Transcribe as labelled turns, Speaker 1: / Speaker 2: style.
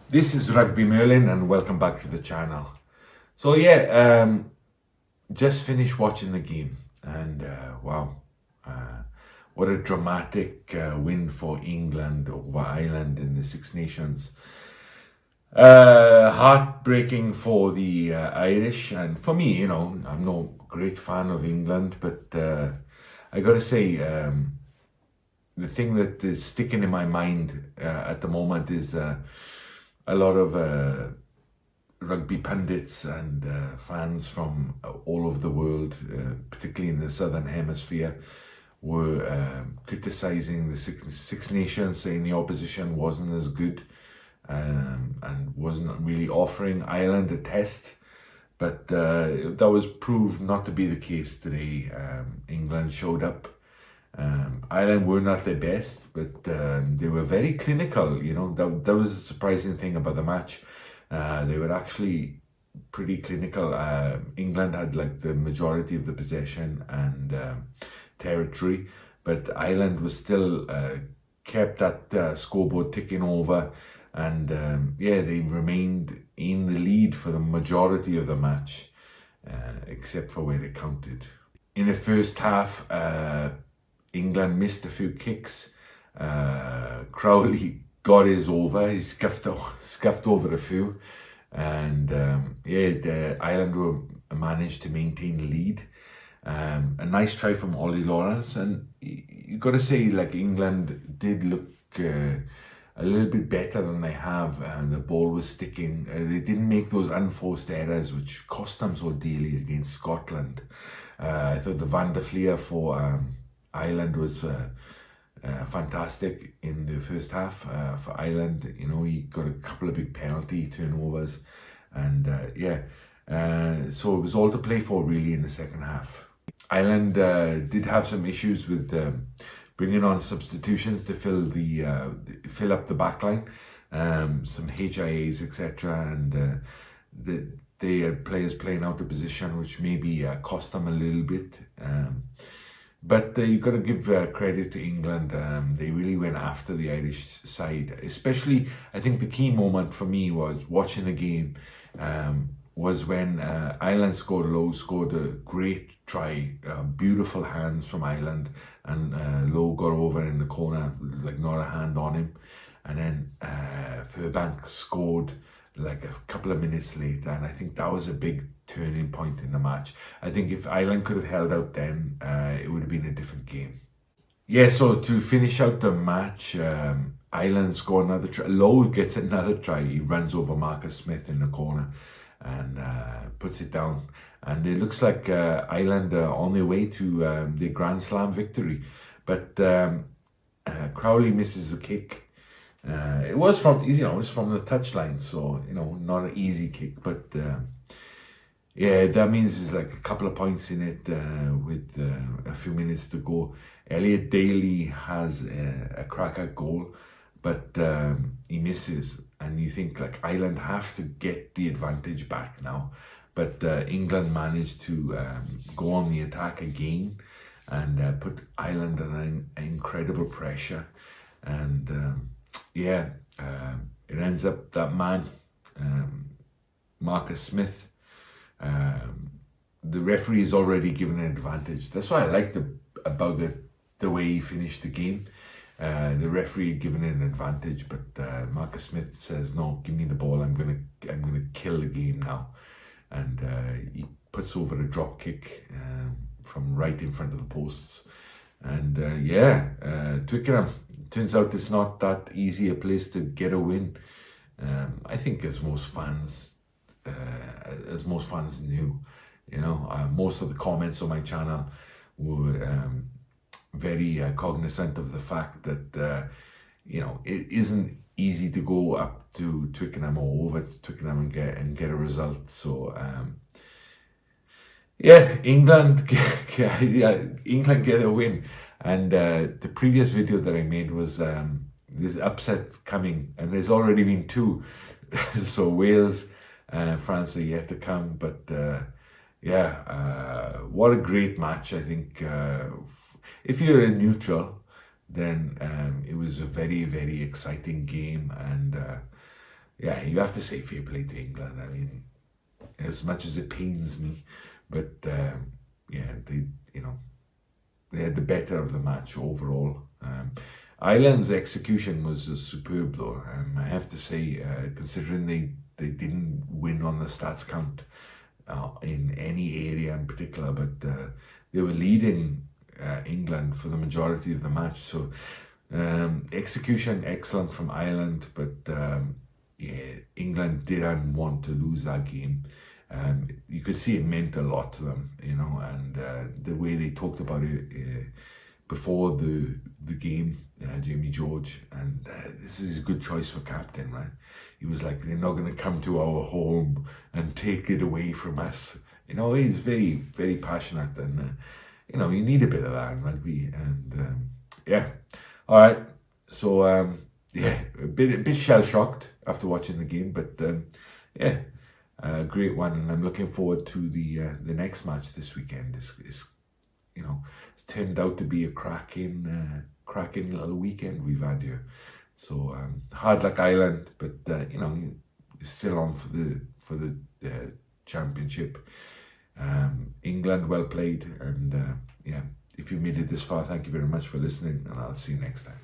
Speaker 1: This is Rugby Merlin and welcome back to the channel. So yeah, just finished watching the game and wow, uh, what a dramatic win for England over Ireland in the Six Nations. Heartbreaking for the Irish, and for me, I'm no great fan of England, but I gotta say, the thing that is sticking in my mind at the moment is a lot of rugby pundits and fans from all over the world, particularly in the Southern Hemisphere, were criticising the Six Nations, saying the opposition wasn't as good and wasn't really offering Ireland a test. But that was proved not to be the case today. England showed up. Ireland were not their best, but they were very clinical. That was a surprising thing about the match. They were actually pretty clinical. England had like the majority of the possession and territory, but Ireland was still kept that scoreboard ticking over, and they remained in the lead for the majority of the match, except for where they counted. In the first half, England missed a few kicks. Crowley got his over. He scuffed over a few, and the Ireland managed to maintain the lead. A nice try from Ollie Lawrence, and you got to say, like, England did look a little bit better than they have, and the ball was sticking. They didn't make those unforced errors which cost them so dearly against Scotland. I thought the Van der Fleer for Ireland was fantastic in the first half for Ireland. He got a couple of big penalty turnovers, and so it was all to play for really in the second half. Ireland did have some issues with bringing on substitutions to fill up the backline, some HIAs, etc., and they had players playing out of position, which maybe cost them a little bit. But you've got to give credit to England. They really went after the Irish side. Especially, I think the key moment for me was watching the game, was when Ireland scored a great try, beautiful hands from Ireland, and Lowe got over in the corner, like not a hand on him. And then Furbank scored like a couple of minutes later, and I think that was a big turning point in the match. I think if Ireland could have held out then, it would have been a different game. Yeah, so to finish out the match, Ireland score another try. Lowe gets another try. He runs over Marcus Smith in the corner and puts it down. And it looks like Ireland are on their way to their Grand Slam victory. But Crowley misses the kick. It was from the touchline, so not an easy kick, but that means there's like a couple of points in it with a few minutes to go. Elliot Daly has a crack at goal, but he misses, and you think like Ireland have to get the advantage back now, but England managed to go on the attack again and put Ireland under incredible pressure, and it ends up that man, Marcus Smith, the referee is already given an advantage. That's what I liked about the way he finished the game. The referee given an advantage, but Marcus Smith says, "No, give me the ball. I'm gonna kill the game now," and he puts over a drop kick from right in front of the posts. And Twickenham, turns out it's not that easy a place to get a win. I think as most fans knew, most of the comments on my channel were very cognizant of the fact that it isn't easy to go up to Twickenham or over to Twickenham and get a result. So England get a win. And the previous video that I made was there's upset coming, and there's already been two. So Wales and France are yet to come, but what a great match. I think if you're a neutral, then it was a very, very exciting game, and yeah, you have to say fair play to England. I mean, as much as it pains me, but yeah, they had the better of the match overall. Ireland's execution was superb, though. I have to say, considering they didn't win on the stats count in any area in particular, but they were leading England for the majority of the match. So execution excellent from Ireland, but yeah, England didn't want to lose that game. You could see it meant a lot to them, and the way they talked about it before the game, Jamie George, and this is a good choice for captain, right? He was like, they're not going to come to our home and take it away from us. He's very, very passionate, and you need a bit of that in rugby, and yeah. All right, so yeah, a bit shell shocked after watching the game, but yeah, a great one, and I'm looking forward to the next match this weekend. It's it's turned out to be a cracking little weekend we've had here. So hard luck Ireland, but still on for the championship. England, well played, and yeah, if you made it this far, thank you very much for listening, and I'll see you next time.